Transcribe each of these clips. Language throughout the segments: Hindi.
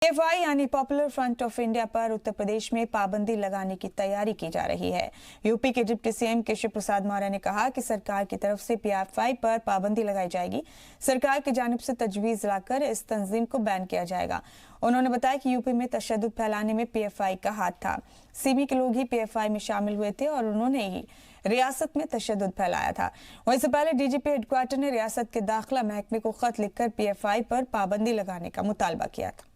पीएफआई यानी पॉपुलर फ्रंट ऑफ इंडिया पर उत्तर प्रदेश में पाबंदी लगाने की तैयारी की जा रही है। यूपी के डिप्टी सीएम केशव प्रसाद मौर्य ने कहा कि सरकार की तरफ से पीएफआई पर पाबंदी लगाई जाएगी। सरकार की जानिब से तजवीज लाकर इस तंजीम को बैन किया जाएगा। उन्होंने बताया कि यूपी में तशद्दुद फैलाने में पीएफआई का हाथ था। सिमी के लोग ही पीएफआई में शामिल हुए थे और उन्होंने ही रियासत में तशद्दुद फैलाया था। वहीं से पहले डीजीपी हेडक्वार्टर ने रियासत के दाखिला महकमे को खत लिखकर पीएफआई पर पाबंदी लगाने का मुतालबा किया था।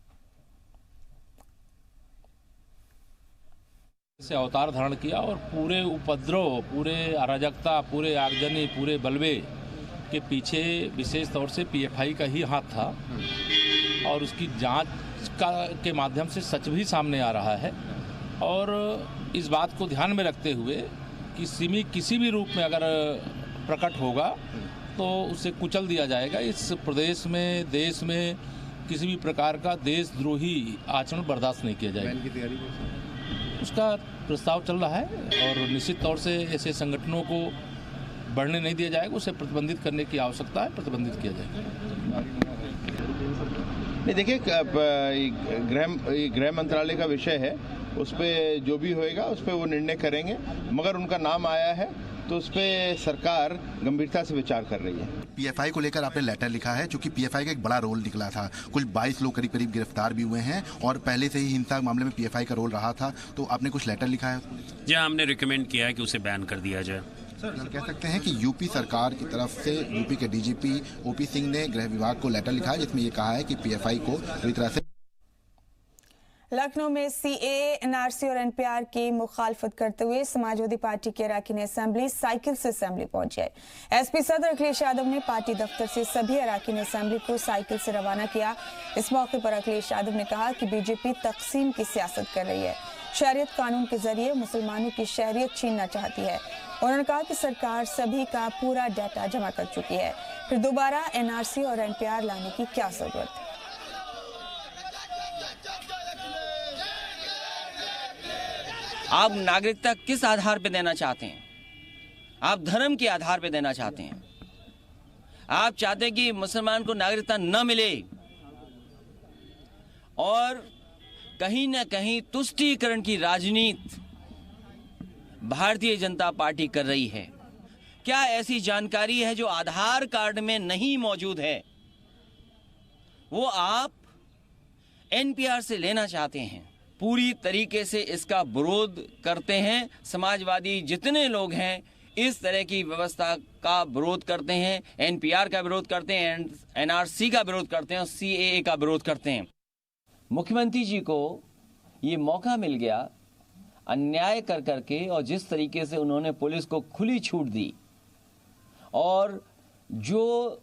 से अवतार धारण किया और पूरे उपद्रव, पूरे अराजकता, पूरे आगजनी, पूरे बलवे के पीछे विशेष तौर से पीएफआई का ही हाथ था और उसकी जांच के माध्यम से सच भी सामने आ रहा है। और इस बात को ध्यान में रखते हुए कि सिमी किसी भी रूप में अगर प्रकट होगा तो उसे कुचल दिया जाएगा। इस प्रदेश में, देश में किसी भी प्रकार का देशद्रोही आचरण बर्दाश्त नहीं किया जाएगा। उसका प्रस्ताव चल रहा है और निश्चित तौर से ऐसे संगठनों को बढ़ने नहीं दिया जाएगा। उसे प्रतिबंधित करने की आवश्यकता है, प्रतिबंधित किया जाएगा। नहीं, देखिए, गृह मंत्रालय का विषय है, उस पर जो भी होएगा उस पर वो निर्णय करेंगे। मगर उनका नाम आया है तो उस पर सरकार गंभीरता से विचार कर रही है। पीएफआई को लेकर आपने लेटर लिखा है, क्योंकि पीएफआई का एक बड़ा रोल निकला था। कुल 22 लोग करीब करीब गिरफ्तार भी हुए हैं और पहले से ही हिंसा मामले में पीएफआई का रोल रहा था। तो आपने कुछ लेटर लिखा है? जी, हमने रिकमेंड किया है कि उसे बैन कर दिया जाए। सर, कह सकते हैं कि यूपी सरकार की तरफ से यूपी के डीजीपी ओपी सिंह ने गृह विभाग को लेटर लिखा है जिसमें ये कहा है कि पीएफआई को पूरी तरह से। लखनऊ में सीएए, एनआरसी और एनपीआर की मुखालफत करते हुए समाजवादी पार्टी के अराकीन असेंबली साइकिल से असेंबली पहुंच गए। एसपी सदर अखिलेश यादव ने पार्टी दफ्तर से सभी अराकीन असेंबली को साइकिल से रवाना किया। इस मौके पर अखिलेश यादव ने कहा कि बीजेपी तकसीम की सियासत कर रही है, शहरियत कानून के जरिए मुसलमानों की शहरियत छीनना चाहती है। उन्होंने कहा कि सरकार सभी का पूरा डाटा जमा कर चुकी है, फिर दोबारा एनआरसी और एनपीआर लाने की क्या जरूरत है। आप नागरिकता किस आधार पर देना चाहते हैं? आप धर्म के आधार पर देना चाहते हैं। आप चाहते हैं कि मुसलमान को नागरिकता न मिले और कहीं ना कहीं तुष्टीकरण की राजनीति भारतीय जनता पार्टी कर रही है। क्या ऐसी जानकारी है जो आधार कार्ड में नहीं मौजूद है, वो आप एनपीआर से लेना चाहते हैं? पूरी तरीके से इसका विरोध करते हैं। समाजवादी जितने लोग हैं इस तरह की व्यवस्था का विरोध करते हैं, एनपीआर का विरोध करते हैं, एनआरसी का विरोध करते हैं और सीएए का विरोध करते हैं। मुख्यमंत्री जी को ये मौका मिल गया अन्याय कर करके, और जिस तरीके से उन्होंने पुलिस को खुली छूट दी और जो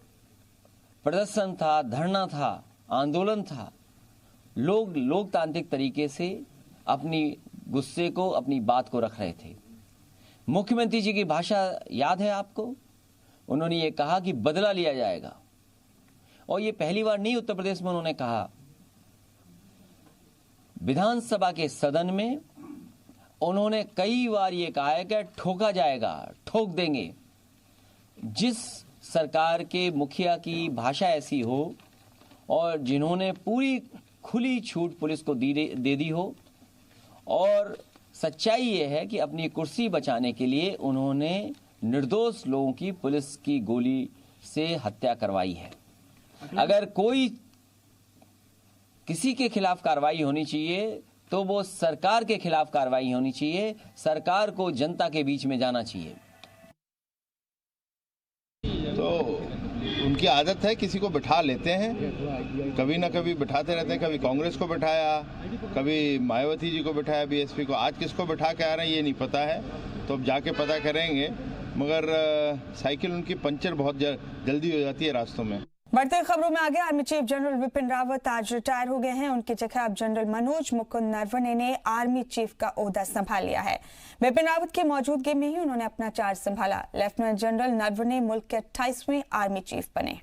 प्रदर्शन था, धरना था, आंदोलन था, लोग लोकतांत्रिक तरीके से अपनी गुस्से को, अपनी बात को रख रहे थे। मुख्यमंत्री जी की भाषा याद है आपको? उन्होंने ये कहा कि बदला लिया जाएगा, और ये पहली बार नहीं उत्तर प्रदेश में उन्होंने कहा। विधानसभा के सदन में उन्होंने कई बार ये कहा है कि ठोका जाएगा, ठोक देंगे। जिस सरकार के मुखिया की भाषा ऐसी हो और जिन्होंने पूरी खुली छूट पुलिस को दे दी हो, और सच्चाई ये है कि अपनी कुर्सी बचाने के लिए उन्होंने निर्दोष लोगों की पुलिस की गोली से हत्या करवाई है। अगर कोई किसी के खिलाफ कार्रवाई होनी चाहिए तो वो सरकार के खिलाफ कार्रवाई होनी चाहिए। सरकार को जनता के बीच में जाना चाहिए। तो उनकी आदत है, किसी को बिठा लेते हैं, कभी ना कभी बिठाते रहते हैं। कभी कांग्रेस को बिठाया, कभी मायावती जी को बिठाया, बीएसपी को। आज किसको बिठा के आ रहे हैं ये नहीं पता है, तो अब जाके पता करेंगे। मगर साइकिल उनकी पंचर बहुत जल्दी हो जाती है रास्तों में। बढ़ते खबरों में आगे, army chief general Vipin Rawat आज रिटायर हो गए हैं। उनकी जगह अब जनरल मनोज मुकुंद नरवणे ने आर्मी चीफ का ओहदा संभाल लिया है। विपिन रावत की मौजूदगी में ही उन्होंने अपना चार्ज संभाला। लेफ्टिनेंट जनरल नरवणे मुल्क के 28वें आर्मी चीफ बने।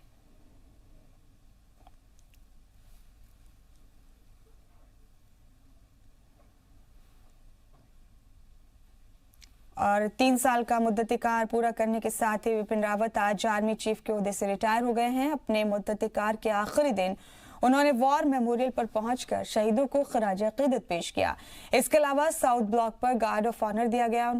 और 3 साल का मुद्दतिकार पूरा करने के साथ ही विपिन रावत आज आर्मी चीफ के ओहदे से रिटायर हो गए हैं। अपने मुद्दतिकार के आखिरी दिन उन्होंने वॉर मेमोरियल पर पहुंचकर शहीदों को खराज अकीदत पेश किया। इसके अलावा साउथ ब्लॉक पर गार्ड ऑफ ऑनर दिया गया।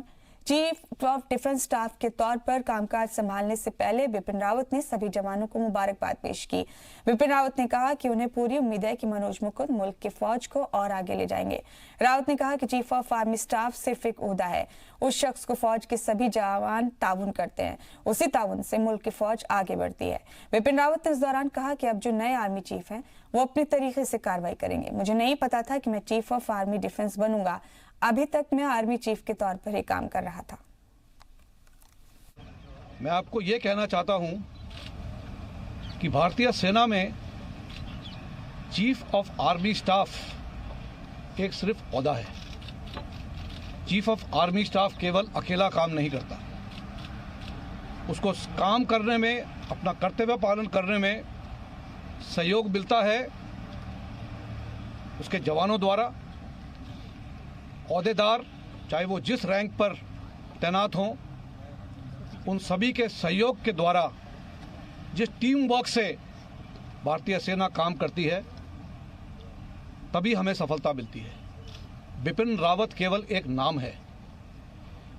चीफ ऑफ डिफेंस स्टाफ के तौर पर कामकाज संभालने से पहले बिपिन रावत ने सभी जवानों को मुबारकबाद पेश की। बिपिन रावत ने कहा कि उन्हें पूरी उम्मीद है कि मनोज मुकुंद मुल्क की फौज को और आगे ले जाएंगे। रावत ने कहा कि चीफ ऑफ आर्मी स्टाफ सिर्फ एक ओहदा है, उस शख्स को फौज के सभी जवान ताउन करते हैं, उसी ताउन से मुल्क की फौज आगे बढ़ती है। बिपिन रावत ने इस दौरान कहा कि अब जो नए आर्मी चीफ हैं वो अपने तरीके से कार्रवाई करेंगे। मुझे नहीं पता था कि मैं चीफ ऑफ आर्मी डिफेंस बनूंगा, अभी तक मैं आर्मी चीफ के तौर पर ही काम कर रहा था। मैं आपको ये कहना चाहता हूं कि भारतीय सेना में चीफ ऑफ आर्मी स्टाफ एक सिर्फ ओहदा है। चीफ ऑफ आर्मी स्टाफ केवल अकेला काम नहीं करता, उसको काम करने में, अपना कर्तव्य पालन करने में सहयोग मिलता है उसके जवानों द्वारा। ओहदेदार चाहे वो जिस रैंक पर तैनात हों, उन सभी के सहयोग के द्वारा, जिस टीम वर्क से भारतीय सेना काम करती है, तभी हमें सफलता मिलती है। बिपिन रावत केवल एक नाम है।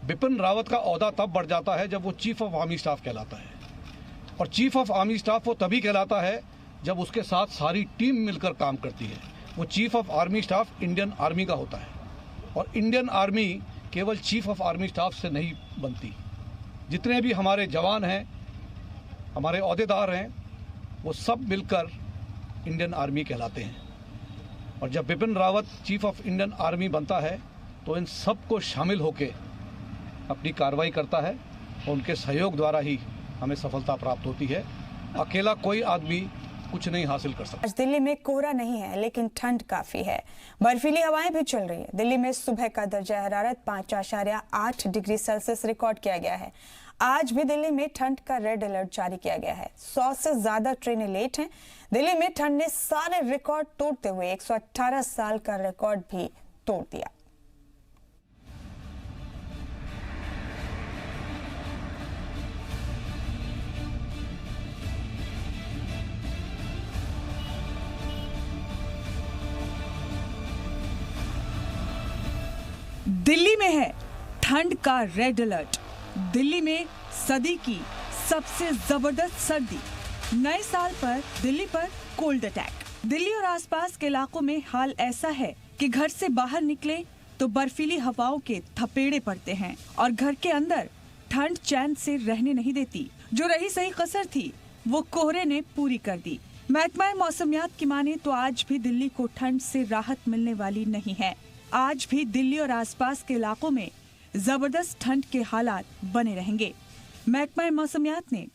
बिपिन रावत का ओहदा तब बढ़ जाता है जब वो चीफ ऑफ आर्मी स्टाफ कहलाता है, और चीफ ऑफ आर्मी स्टाफ वो तभी कहलाता है जब उसके साथ सारी टीम मिलकर काम करती है। वो chief of army staff Indian army का होता है, और इंडियन आर्मी केवल चीफ ऑफ आर्मी स्टाफ से नहीं बनती। जितने भी हमारे जवान हैं, हमारे ओहदेदार हैं, वो सब मिलकर इंडियन आर्मी कहलाते हैं। और जब Bipin Rawat chief of Indian army बनता है तो इन सब को शामिल होकर अपनी कार्रवाई करता है, और उनके सहयोग द्वारा ही हमें सफलता प्राप्त होती है। अकेला कोई आदमी कुछ नहीं हासिल कर सकता। आज दिल्ली में कोहरा नहीं है, लेकिन ठंड काफी है। बर्फीली हवाएं भी चल रही है। दिल्ली में सुबह का दर्जा हरारत 5.8 डिग्री सेल्सियस रिकॉर्ड किया गया है। आज भी दिल्ली में ठंड का रेड अलर्ट जारी किया गया है। 100 से ज्यादा ट्रेनें लेट हैं। दिल्ली में ठंड ने सारे रिकॉर्ड तोड़ते हुए 118 साल का रिकॉर्ड भी तोड़ दिया। दिल्ली में है ठंड का रेड अलर्ट। दिल्ली में सदी की सबसे जबरदस्त सर्दी। नए साल पर दिल्ली पर कोल्ड अटैक। दिल्ली और आसपास के इलाकों में हाल ऐसा है कि घर से बाहर निकले तो बर्फीली हवाओं के थपेड़े पड़ते हैं, और घर के अंदर ठंड चैन से रहने नहीं देती। जो रही सही कसर थी वो कोहरे ने पूरी कर दी। महकमा मौसमियात की माने तो आज भी दिल्ली को ठंड से राहत मिलने वाली नहीं है। आज भी दिल्ली और आसपास के इलाकों में जबरदस्त ठंड के हालात बने रहेंगे। महकमा मौसमियात ने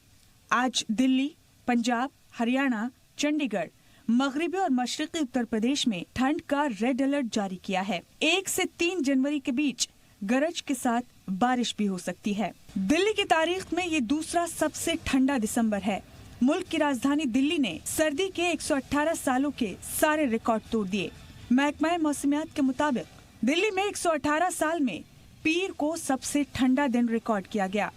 आज दिल्ली, पंजाब, हरियाणा, चंडीगढ़, मगरिबी और मशरकी उत्तर प्रदेश में ठंड का रेड अलर्ट जारी किया है। 1 से 3 जनवरी के बीच गरज के साथ बारिश भी हो सकती है। दिल्ली की तारीख में ये दूसरा सबसे ठंडा दिसंबर है। मुल्क की राजधानी दिल्ली ने सर्दी के 118 सालों के सारे रिकॉर्ड तोड़ दिए। महकमा मौसमियात के मुताबिक दिल्ली में 118 साल में पीर को सबसे ठंडा दिन रिकॉर्ड किया गया।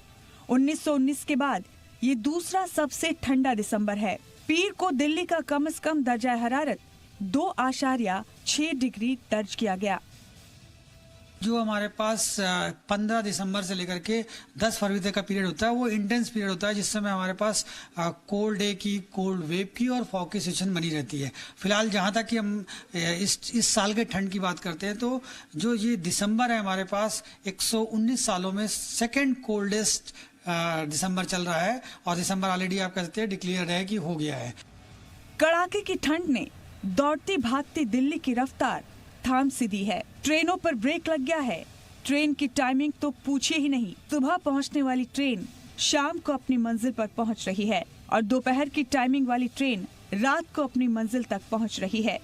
1919 के बाद ये दूसरा सबसे ठंडा दिसंबर है। पीर को दिल्ली का कम से कम दर्जा हरारत 2.6 डिग्री दर्ज किया गया। जो हमारे पास 15 दिसंबर से लेकर के 10 फरवरी तक का पीरियड होता है, वो इंटेंस पीरियड होता है, जिस समय हमारे पास कोल्ड डे की, कोल्ड वेव की और फॉग की सिचुएशन बनी रहती है। फिलहाल जहाँ तक कि हम इस साल के ठंड की बात करते हैं, तो जो ये दिसंबर है हमारे पास 119 सालों में सेकेंड कोल्डेस्ट दिसंबर चल रहा है, और दिसंबर ऑलरेडी आप कह सकते हैं डिक्लेयर है कि हो गया है। कड़ाके की ठंड ने दौड़ती भागती दिल्ली की रफ्तार थाम सी दी है। ट्रेनों पर ब्रेक लग गया है। ट्रेन की टाइमिंग तो पूछिए ही नहीं। सुबह पहुंचने वाली ट्रेन शाम को अपनी मंजिल पर पहुंच रही है, और दोपहर की टाइमिंग वाली ट्रेन रात को अपनी मंजिल तक पहुंच रही है।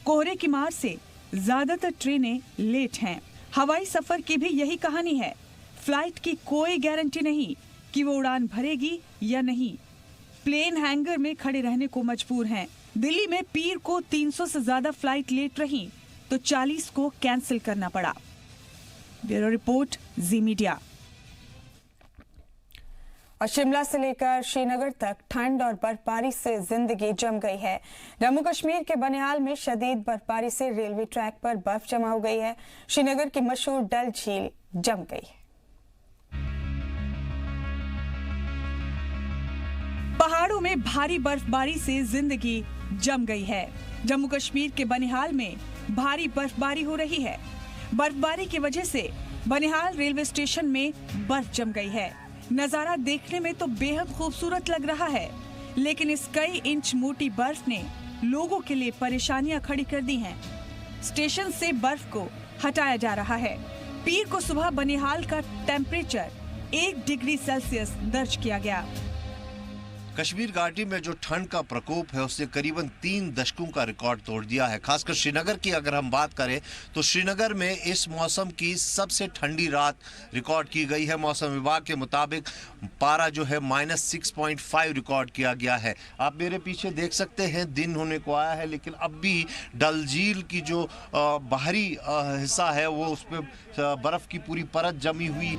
कोहरे की मार से ज्यादातर ट्रेनें लेट हैं। हवाई सफर की भी यही कहानी है। फ्लाइट की कोई गारंटी नहीं कि वो उड़ान भरेगी या नहीं। प्लेन हैंगर में खड़े रहने को मजबूर हैं। दिल्ली में पीर को 300 से ज्यादा फ्लाइट लेट रही तो 40 को कैंसिल करना पड़ा। ब्यूरो रिपोर्ट, जी मीडिया। और शिमला से लेकर श्रीनगर तक ठंड और बर्फबारी से जिंदगी जम गई है। जम्मू कश्मीर के बनिहाल में शदीद बर्फबारी से रेलवे ट्रैक पर बर्फ जमा हो गई है। श्रीनगर की मशहूर डल झील जम गई है। पहाड़ों में भारी बर्फबारी से जिंदगी जम गई है। जम्मू कश्मीर के बनिहाल में भारी बर्फबारी हो रही है। बर्फबारी की वजह से बनिहाल रेलवे स्टेशन में बर्फ जम गई है। नजारा देखने में तो बेहद खूबसूरत लग रहा है, लेकिन इस कई इंच मोटी बर्फ ने लोगों के लिए परेशानियां खड़ी कर दी हैं। स्टेशन से बर्फ को हटाया जा रहा है। पीर को सुबह बनिहाल का टेम्परेचर 1 डिग्री सेल्सियस दर्ज किया गया। कश्मीर घाटी में जो ठंड का प्रकोप है उसने करीबन 3 दशकों का रिकॉर्ड तोड़ दिया है। खासकर श्रीनगर की अगर हम बात करें तो श्रीनगर में इस मौसम की सबसे ठंडी रात रिकॉर्ड की गई है। मौसम विभाग के मुताबिक पारा जो है -6.5 रिकॉर्ड किया गया है। आप मेरे पीछे देख सकते हैं दिन होने को आया है, लेकिन अब भी डल झील की जो बाहरी हिस्सा है वो उस पर बर्फ की पूरी परत जमी हुई।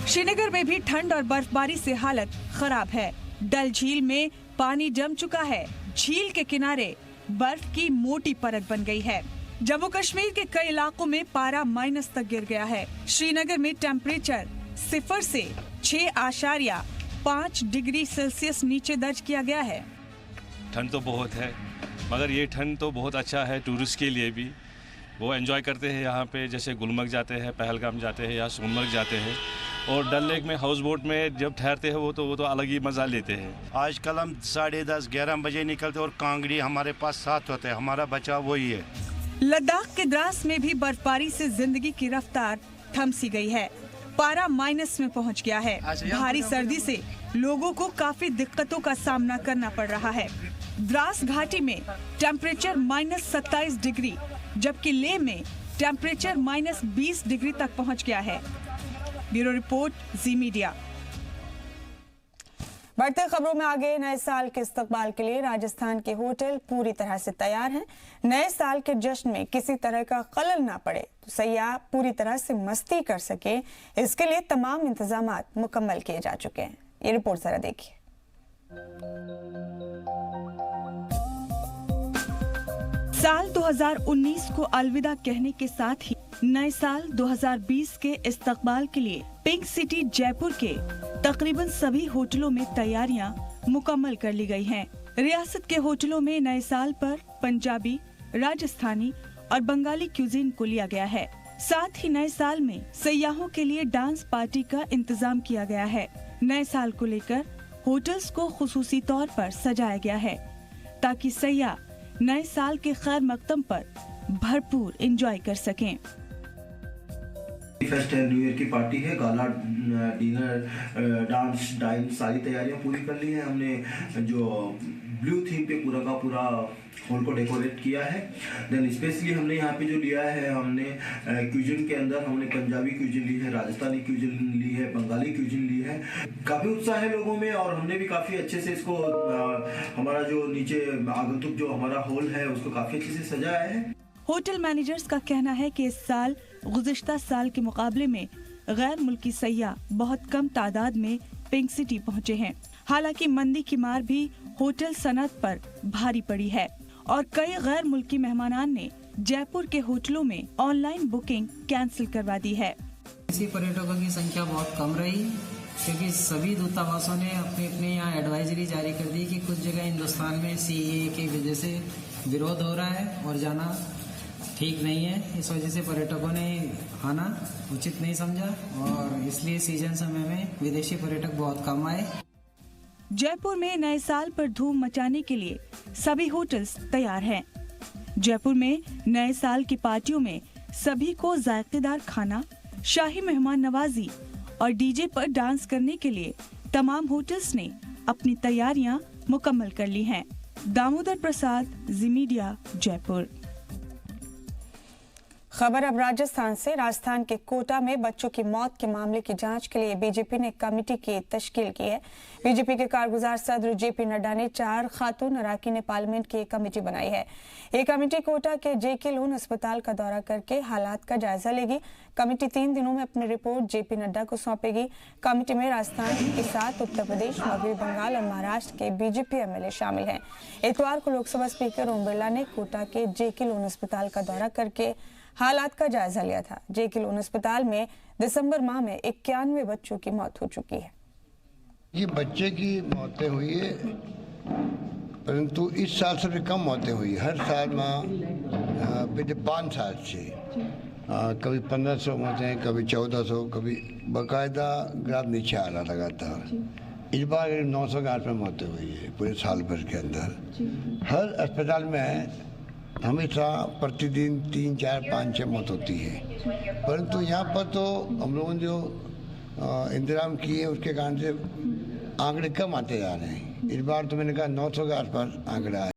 श्रीनगर में भी ठंड और बर्फबारी से हालत खराब है। डल झील में पानी जम चुका है। झील के किनारे बर्फ की मोटी परत बन गई है। जम्मू कश्मीर के कई इलाकों में पारा माइनस तक गिर गया है। श्रीनगर में टेम्परेचर 0 से 6.5 डिग्री सेल्सियस नीचे दर्ज किया गया है। ठंड तो बहुत है, मगर ये ठंड तो बहुत अच्छा है टूरिस्ट के लिए भी। वो एंजॉय करते हैं यहाँ पे, जैसे गुलमर्ग जाते हैं, पहलगाम जाते हैं या सोनमर्ग जाते हैं, और डल लेक में हाउस बोट में जब ठहरते हैं वो तो अलग ही मज़ा लेते हैं। आजकल हम 10:30-11 बजे निकलते और कांगड़ी हमारे पास साथ होते हैं। हमारा बचाव वही है। लद्दाख के द्रास में भी बर्फबारी से जिंदगी की रफ्तार थम सी गई है। पारा माइनस में पहुंच गया है। भारी सर्दी से लोगों को काफी दिक्कतों का सामना करना पड़ रहा है। द्रास घाटी में टेम्परेचर -27 डिग्री, जबकि लेह में टेम्परेचर -20 डिग्री तक पहुंच गया है। ब्यूरो रिपोर्ट, जी मीडिया। बढ़ते खबरों में आगे। नए साल के इस्तकबाल के लिए राजस्थान के होटल पूरी तरह से तैयार हैं। नए साल के जश्न में किसी तरह का खलल ना पड़े तो सयाह पूरी तरह से मस्ती कर सके, इसके लिए तमाम इंतजामात मुकम्मल किए जा चुके हैं। ये रिपोर्ट जरा देखिए। साल 2019 को अलविदा कहने के साथ ही नए साल 2020 के इस्तकबाल के लिए पिंक सिटी जयपुर के तकरीबन सभी होटलों में तैयारियां मुकम्मल कर ली गई हैं। रियासत के होटलों में नए साल पर पंजाबी, राजस्थानी और बंगाली क्यूजीन को लिया गया है। साथ ही नए साल में सयाहों के लिए डांस पार्टी का इंतजाम किया गया है। नए साल को लेकर होटल्स को खुसूसी तौर पर सजाया गया है ताकि सयाह नए साल के खैर मकदम पर भरपूर एंजॉय कर सकें। फेस्ट है, न्यू ईयर की पार्टी है, गाला, डिनर, डांस, डाइव सारी तैयारियां पूरी कर ली है। हमने जो ब्लू थीम पे पूरा का पूरा हॉल को डेकोरेट किया है। देन स्पेशली हमने यहाँ पे जो लिया है, हमने क्यूजिन के अंदर हमने पंजाबी क्यूजिन ली है, राजस्थानी क्यूजिन ली है, बंगाली क्यूजिन ली है। काफी उत्साह है लोगों में और हमने भी काफी अच्छे से इसको हमारा जो नीचे आगंतुक जो हमारा हॉल है उसको काफी अच्छे से सजाया है। होटल मैनेजर्स का कहना है कि इस साल गुज़िश्ता साल के मुकाबले में गैर मुल्की सयाह बहुत कम तादाद में पिंक सिटी पहुँचे हैं। हालांकि मंदी की मार भी होटल सनत पर भारी पड़ी है और कई गैर मुल्की मेहमानान ने जयपुर के होटलों में ऑनलाइन बुकिंग कैंसिल करवा दी है। ऐसी पर्यटकों की संख्या बहुत कम रही क्योंकि सभी दूतावासों ने अपने अपने यहाँ एडवाइजरी जारी कर दी कि कुछ जगह हिंदुस्तान में सीएए की वजह से विरोध हो रहा है और जाना ठीक नहीं है। इस वजह से पर्यटकों ने आना उचित नहीं समझा और इसलिए सीजन समय में विदेशी पर्यटक बहुत कम आए। जयपुर में नए साल पर धूम मचाने के लिए सभी होटल्स तैयार हैं। जयपुर में नए साल की पार्टियों में सभी को जायकेदार खाना, शाही मेहमान नवाजी और डीजे पर डांस करने के लिए तमाम होटल्स ने अपनी तैयारियां मुकम्मल कर ली हैं। दामोदर प्रसाद, जी मीडिया, जयपुर। खबर अब राजस्थान से। राजस्थान के कोटा में बच्चों की मौत के मामले की जांच के लिए बीजेपी ने एक कमेटी की तश्कील की है। बीजेपी के कारगुजार सदर जेपी नड्डा ने 4 खातून अरकान पार्लियामेंट की एक कमेटी बनाई है। ये कमेटी कोटा के जेके लोन अस्पताल का दौरा करके हालात का जायजा लेगी। कमेटी 3 दिनों में अपनी रिपोर्ट जेपी नड्डा को सौंपेगी। कमेटी में राजस्थान के साथ उत्तर प्रदेश, मध्य बंगाल और महाराष्ट्र के बीजेपी एमएलए शामिल हैं। इतवार को लोकसभा स्पीकर ओम बिरला ने कोटा के जेके लोन अस्पताल का दौरा करके हालात का जायजा लिया था। जेके लोन अस्पताल में दिसंबर माह में 91 बच्चों की मौत हो चुकी है। ये बच्चे की मौतें हुई है, परंतु इस साल से भी कम मौतें हुई। हर साल में पिछले 5 साल से कभी 1500 मौतें, कभी 1400, कभी बाकायदा ग्राफ नीचे आ रहा लगातार। इस बार 900 के आसपास मौतें हुई है पूरे साल भर के अंदर। हर अस्पताल में हमेशा प्रतिदिन 3, 4, 5, 6 मौत होती है, परंतु यहाँ पर तो हम लोगों ने जो इंतजाम किए उसके कारण से आंकड़े कम आते जा रहे हैं। इस बार तो मैंने कहा 900 के आसपास आंकड़ा है।